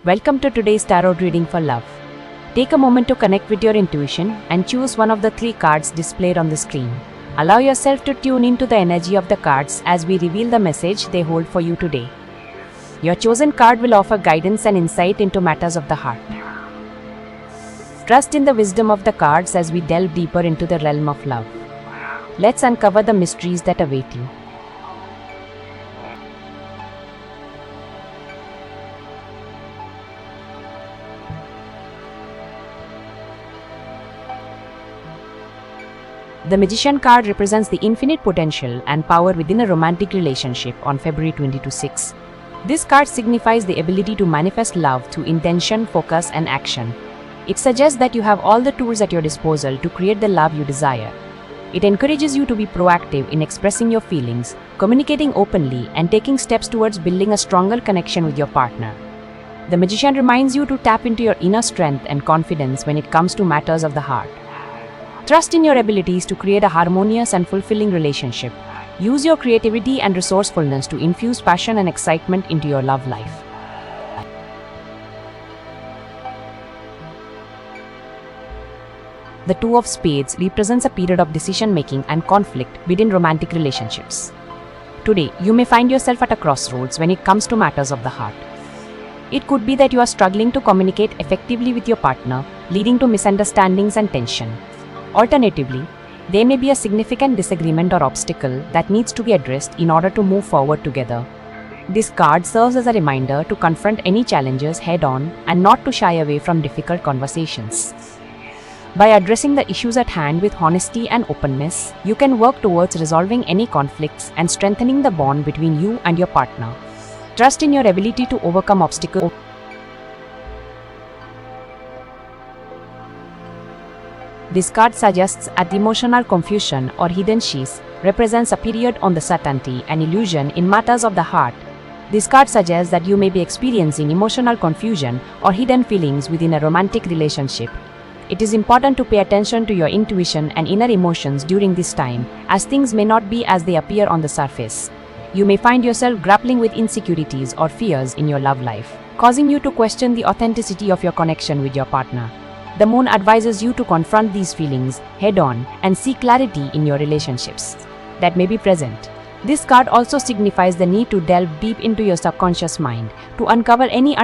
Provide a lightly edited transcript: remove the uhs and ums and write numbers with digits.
Welcome to today's tarot reading for love. Take a moment to connect with your intuition and choose one of the 3 cards displayed on the screen. Allow yourself to tune into the energy of the cards as we reveal the message they hold for you today. Your chosen card will offer guidance and insight into matters of the heart. Trust in the wisdom of the cards as we delve deeper into the realm of love. Let's uncover the mysteries that await you. The Magician card represents the infinite potential and power within a romantic relationship on February 2026. This card signifies the ability to manifest love through intention, focus, and action. It suggests that you have all the tools at your disposal to create the love you desire. It encourages you to be proactive in expressing your feelings, communicating openly, and taking steps towards building a stronger connection with your partner. The Magician reminds you to tap into your inner strength and confidence when it comes to matters of the heart. Trust in your abilities to create a harmonious and fulfilling relationship. Use your creativity and resourcefulness to infuse passion and excitement into your love life. The Two of Spades represents a period of decision-making and conflict within romantic relationships. Today, you may find yourself at a crossroads when it comes to matters of the heart. It could be that you are struggling to communicate effectively with your partner, leading to misunderstandings and tension. Alternatively, there may be a significant disagreement or obstacle that needs to be addressed in order to move forward together. This card serves as a reminder to confront any challenges head-on and not to shy away from difficult conversations. By addressing the issues at hand with honesty and openness, you can work towards resolving any conflicts and strengthening the bond between you and your partner. Trust in your ability to overcome obstacles. This card suggests that emotional confusion or hidden sheaths represents a period on the certainty and illusion in matters of the heart. This card suggests that you may be experiencing emotional confusion or hidden feelings within a romantic relationship. It is important to pay attention to your intuition and inner emotions during this time, as things may not be as they appear on the surface. You may find yourself grappling with insecurities or fears in your love life, causing you to question the authenticity of your connection with your partner. The moon advises you to confront these feelings head-on and seek clarity in your relationships that may be present. This card also signifies the need to delve deep into your subconscious mind to uncover any